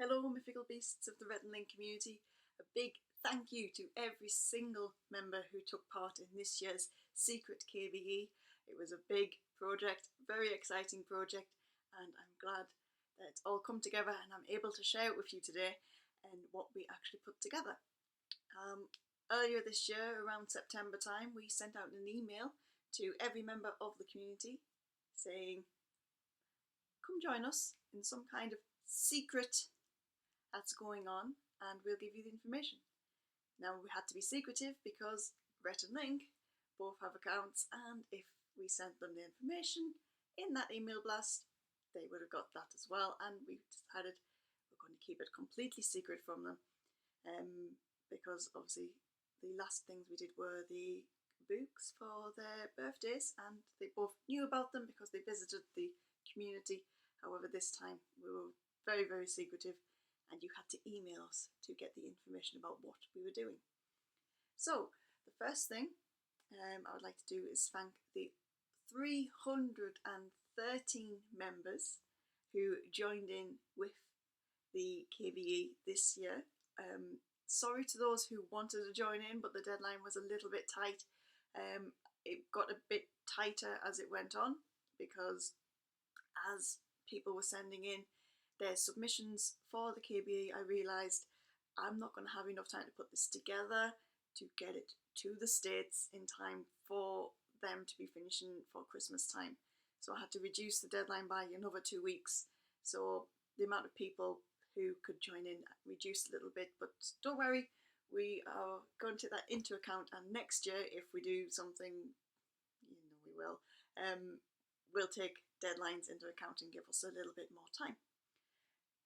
Hello mythical beasts of the Rhett and Link community. A big thank you to every single member who took part in this year's Secret KBE. It was a big project, very exciting project, and I'm glad that it's all come together and I'm able to share it with you today and what we actually put together. Earlier this year, around September time, we sent out an email to every member of the community saying, come join us in some kind of secret that's going on and we'll give you the information. Now we had to be secretive because Rhett and Link both have accounts, and if we sent them the information in that email blast, they would have got that as well, and we decided we're going to keep it completely secret from them because obviously the last things we did were the books for their birthdays, and they both knew about them because they visited the community. However, this time we were very, very secretive, and you had to email us to get the information about what we were doing. So the first thing I would like to do is thank the 313 members who joined in with the KBE this year. Sorry to those who wanted to join in, but the deadline was a little bit tight. It got a bit tighter as it went on because as people were sending in their submissions for the KBE, I realised I'm not going to have enough time to put this together to get it to the States in time for them to be finishing for Christmas time. So I had to reduce the deadline by another 2 weeks. So the amount of people who could join in reduced a little bit, but don't worry, we are going to take that into account, and next year if we do something, you know we will, we'll take deadlines into account and give us a little bit more time.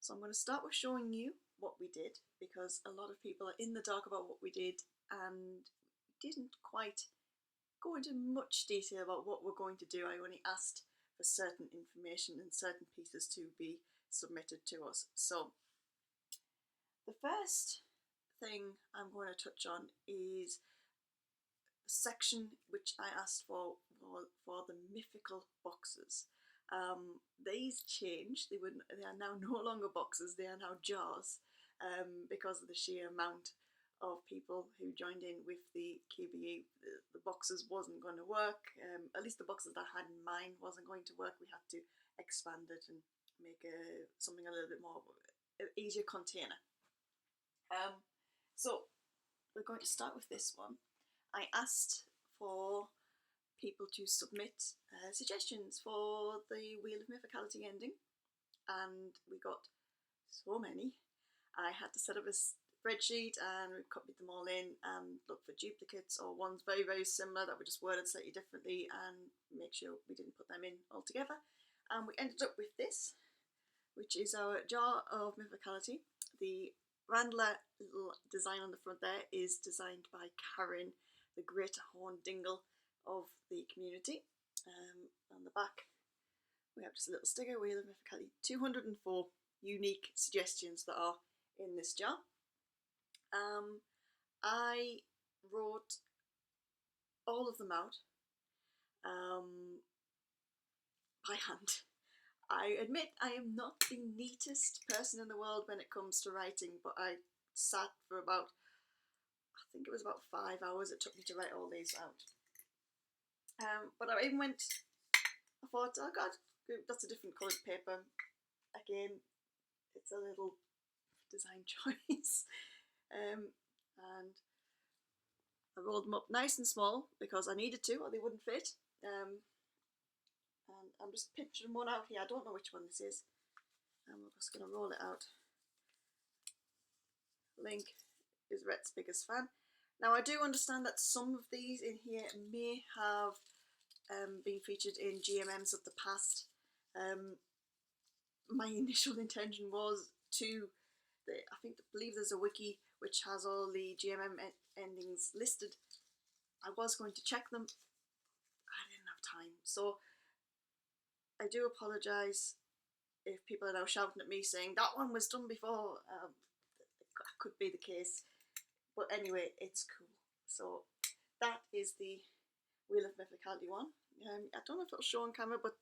So I'm going to start with showing you what we did, because a lot of people are in the dark about what we did and didn't quite go into much detail about what we're going to do. I only asked for certain information and certain pieces to be submitted to us. So the first thing I'm going to touch on is the section which I asked for the mythical boxes. These changed. They are now no longer boxes, they are now jars, because of the sheer amount of people who joined in with the KBE. The boxes wasn't going to work, at least the boxes that I had in mind wasn't going to work. We had to expand it and make something a little bit more easier container. So we're going to start with this one. I asked for people to submit suggestions for the Wheel of Mythicality ending, and we got so many. I had to set up a spreadsheet and we copied them all in and look for duplicates or ones very, very similar that were just worded slightly differently and make sure we didn't put them in all together. And we ended up with this, which is our jar of mythicality. The Randler little design on the front there is designed by Karen, the Great Horn Dingle of the community. On the back we have just a little sticker, Wheel of Mythicality, 204 unique suggestions that are in this jar. I wrote all of them out by hand. I admit I am not the neatest person in the world when it comes to writing, but I sat for about, I think it was about 5 hours it took me to write all these out. But I even went, I thought, oh god, that's a different coloured paper. Again, it's a little design choice. And I rolled them up nice and small because I needed to, or they wouldn't fit. And I'm just picturing one out here. I don't know which one this is. And we're just going to roll it out. Link is Rhett's biggest fan. Now I do understand that some of these in here may have been featured in GMMs of the past. My initial intention was to, I believe there's a wiki which has all the GMM endings listed. I was going to check them. I didn't have time, so I do apologise if people are now shouting at me saying that one was done before. That could be the case, but anyway, it's cool. So that is the Wheel of Mythicality one. I don't know if it'll show on camera, but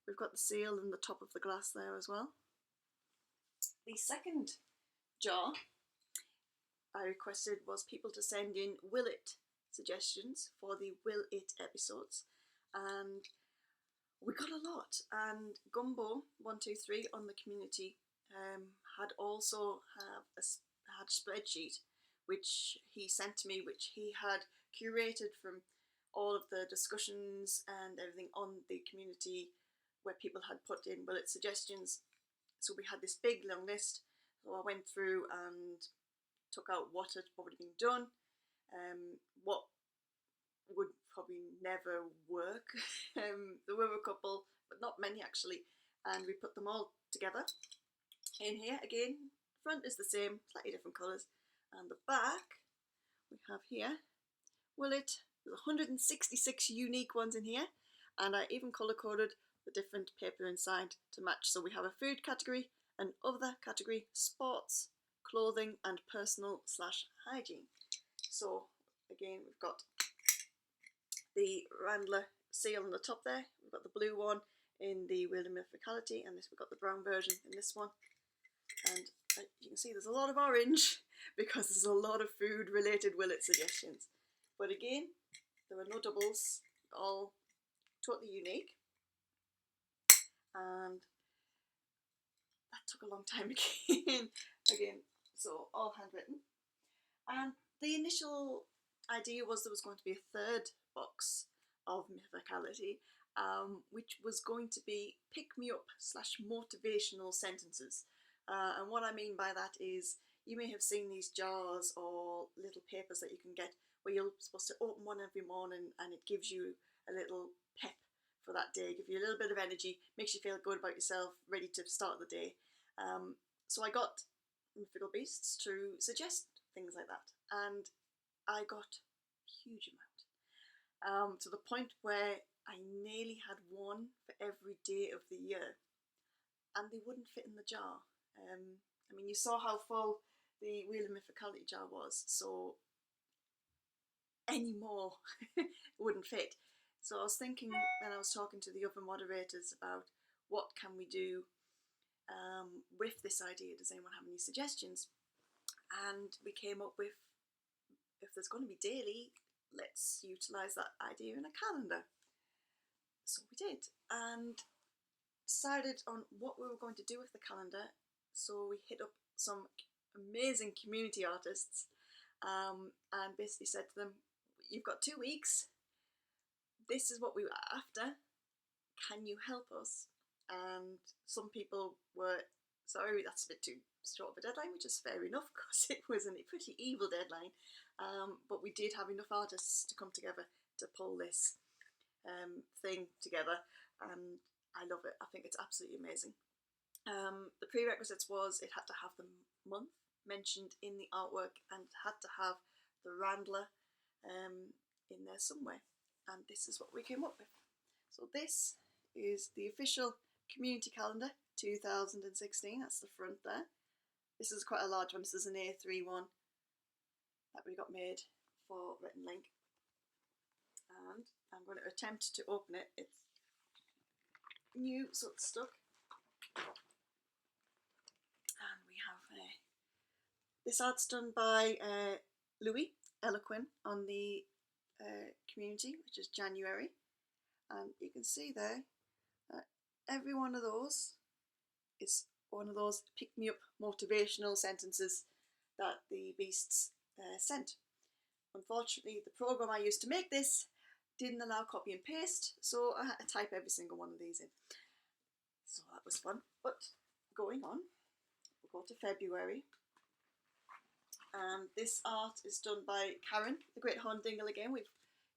we've got the seal and the top of the glass there as well. The second jar I requested was people to send in Will It suggestions for the Will It episodes, and we got a lot. And Gumbo123 on the community had also had a spreadsheet which he sent to me, which he had curated from all of the discussions and everything on the community where people had put in Will It suggestions. So we had this big long list. So I went through and took out what had already been done, what would probably never work. There were a couple, but not many actually, and we put them all together in here. Again, front is the same, slightly different colours, and the back we have here Will It. There's 166 unique ones in here, and I even colour coded the different paper inside to match. So we have a food category, an other category, sports, clothing, and personal/hygiene. So again, we've got the Randler seal on the top there. We've got the blue one in the Wheel of Mythicality, and we've got the brown version in this one. And you can see there's a lot of orange because there's a lot of food related Will It suggestions. But again, there were no doubles, all totally unique. And that took a long time again, so all handwritten. And the initial idea was there was going to be a third box of Mythicality, which was going to be pick-me-up/motivational sentences. And what I mean by that is, you may have seen these jars or little papers that you can get where you're supposed to open one every morning and it gives you a little pep for that day, give you a little bit of energy, makes you feel good about yourself, ready to start the day. So I got Mythical Beasts to suggest things like that, and I got a huge amount, to the point where I nearly had one for every day of the year, and they wouldn't fit in the jar. I mean, you saw how full the Wheel of Mythicality jar was, so any more wouldn't fit. So I was thinking, when I was talking to the other moderators about what can we do with this idea, does anyone have any suggestions? And we came up with, if there's going to be daily, let's utilise that idea in a calendar. So we did, and decided on what we were going to do with the calendar. So we hit up some amazing community artists and basically said to them, you've got 2 weeks, this is what we were after, can you help us? And some people were, sorry, that's a bit too short of a deadline, which is fair enough because it was a pretty evil deadline, but we did have enough artists to come together to pull this thing together, and I love it. I think it's absolutely amazing. The prerequisites was it had to have the month mentioned in the artwork and had to have the Randler in there somewhere, and this is what we came up with. So this is the official community calendar 2016. That's the front there. This is quite a large one. This is an A3 one that we got made for Rhett and Link, and I'm going to attempt to open it. It's new, so it's stuck. And we have this art's done by Louis Eloquin on the community, which is January, and you can see there that every one of those is one of those pick-me-up motivational sentences that the Beasts sent. Unfortunately, the program I used to make this didn't allow copy and paste, so I had to type every single one of these in. So that was fun. But going on, we'll go to February. And this art is done by Karen, the Great Horn Dingle again.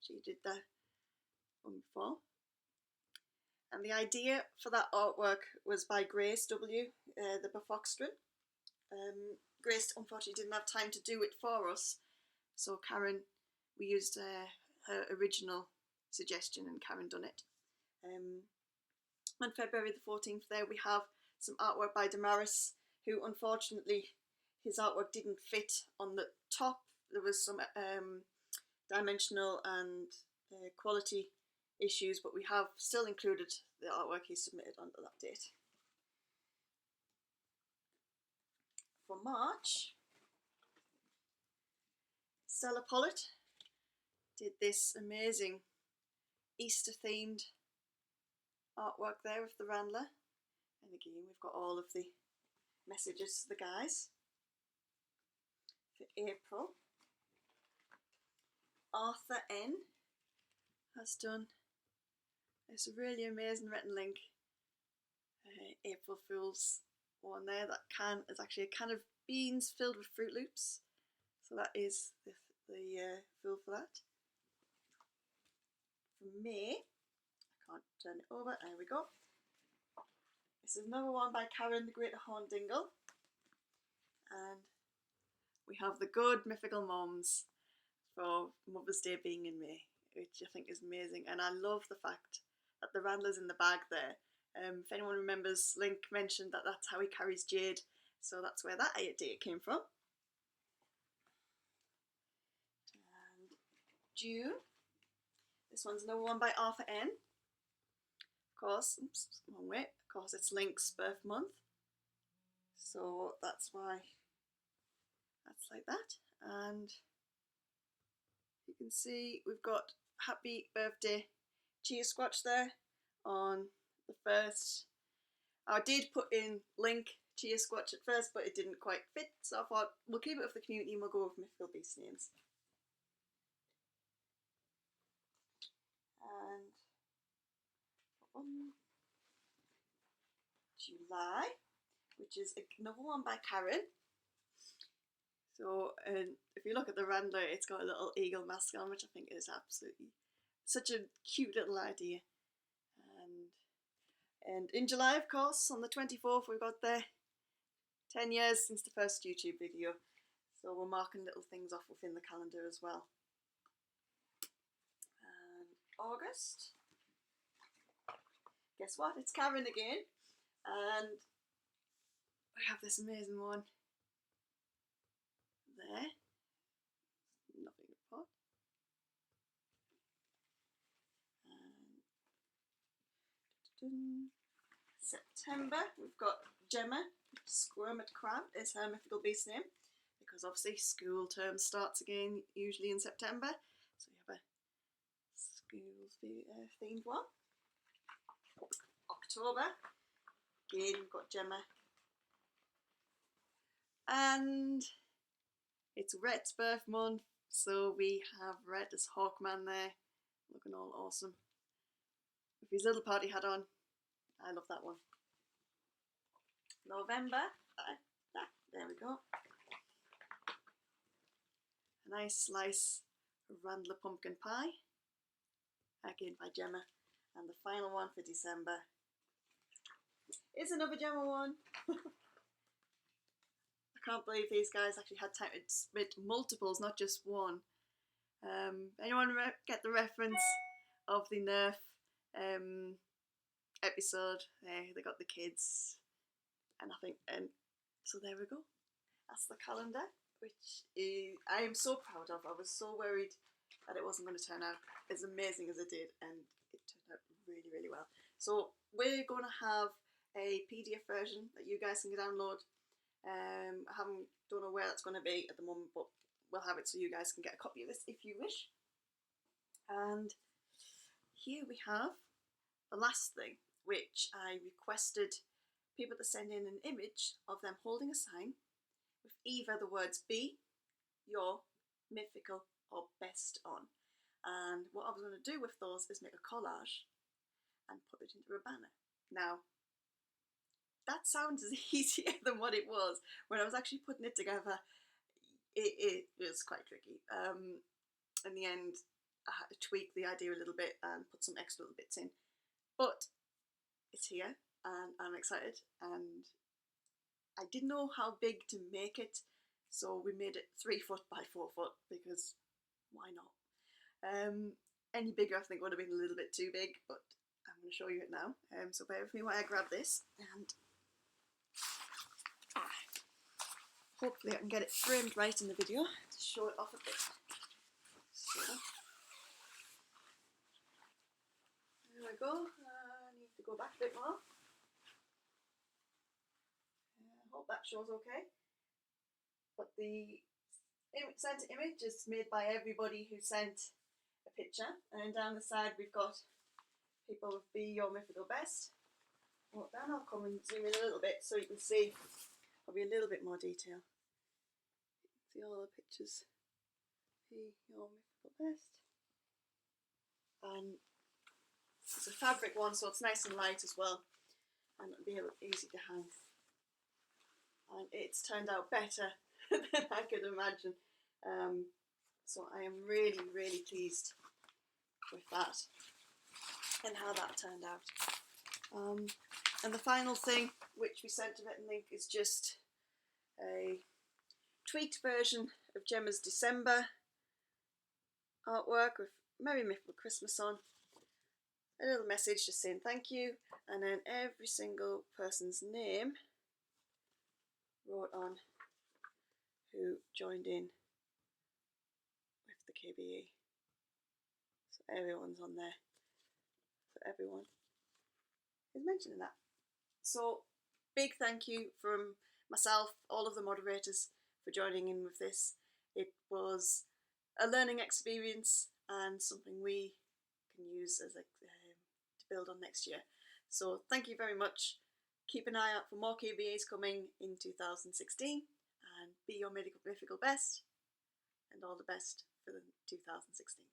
She did that one before. And the idea for that artwork was by Grace W, the Bufoxtrin. Grace unfortunately didn't have time to do it for us, so Karen, we used her original suggestion and Karen done it. On February the 14th there we have some artwork by Damaris, who unfortunately his artwork didn't fit on the top. There was some dimensional and quality issues, but we have still included the artwork he submitted on that date. for March, Stella Pollard did this amazing Easter themed artwork there with the Randler, and again we've got all of the messages to the guys. For April, Arthur N has done this really amazing Rhett and Link April Fool's one there. That can is actually a can of beans filled with Fruit Loops, so that is the fool for that. For May, I can't turn it over, there we go. This is another one by Karen the Greater Horndingle, and we have the good mythical moms for Mother's Day being in May, which I think is amazing, and I love the fact that the Randler's in the bag there. If anyone remembers, Link mentioned that that's how he carries Jade, so that's where that idea came from. And June, this one's another one by Arthur N. Of course, oops, wrong way. Of course, it's Link's birth month, so that's why that's like that. And you can see we've got Happy Birthday Cheer Squatch there on the first. I did put in Link Cheer Squatch at first, but it didn't quite fit, so I thought we'll keep it with the community and we'll go with mythical beast names. And July, which is another one by Karen. So if you look at the Randler, it's got a little eagle mask on, which I think is absolutely such a cute little idea. And in July, of course, on the 24th, we've got the 10 years since the first YouTube video. So we're marking little things off within the calendar as well. And August, guess what? It's Karen again. And we have this amazing one there. Nothing to put. September, we've got Gemma. Squirmit Crab is her mythical beast name, because obviously school term starts again usually in September, so you have a school themed one. October, again we've got Gemma, and it's Rhett's birth month, so we have Rhett as Hawkman there, looking all awesome with his little party hat on. I love that one. November, there we go. A nice slice of Randler pumpkin pie, again by Gemma. And the final one for December is another Gemma one. I can't believe these guys actually had time to submit multiples, not just one. Anyone get the reference of the Nerf episode? They got the kids, and so there we go. That's the calendar, which I am so proud of. I was so worried that it wasn't going to turn out as amazing as it did, and it turned out really, really well. So we're going to have a PDF version that you guys can download. I don't know where that's going to be at the moment, but we'll have it so you guys can get a copy of this if you wish. And here we have the last thing, which I requested people to send in an image of them holding a sign with either the words "Be Your Mythical" or "Best" on. And what I was going to do with those is make a collage and put it into a banner. Now, that sounds easier than what it was. When I was actually putting it together, it was quite tricky. In the end, I had to tweak the idea a little bit and put some extra little bits in. But it's here, and I'm excited, and I didn't know how big to make it, so we made it 3 foot by 4 foot, because why not? Any bigger I think would have been a little bit too big, but I'm going to show you it now. So bear with me while I grab this, and hopefully I can get it framed right in the video to show it off a bit. So there we go. I need to go back a bit more. I hope that shows okay. but the sent image is made by everybody who sent a picture, and down the side we've got people with Be Your Mythical Best. Well, then I'll come and zoom in a little bit so you can see probably a little bit more detail. See all the pictures. Be Your Mythical Best. And it's a fabric one, so it's nice and light as well, and it'll be easy to hang. And it's turned out better than I could imagine. So I am really, really pleased with that and how that turned out. And the final thing, which we sent to RhettandLink, is just a tweaked version of Gemma's December artwork with Merry Mythical Christmas on. A little message just saying thank you, and then every single person's name wrote on who joined in with the KBE. So everyone's on there. So everyone is mentioning that. So big thank you from myself, all of the moderators, for joining in with this. It was a learning experience and something we can use as to build on next year. So thank you very much. Keep an eye out for more KBEs coming in 2016, and be your mythical best, and all the best for the 2016.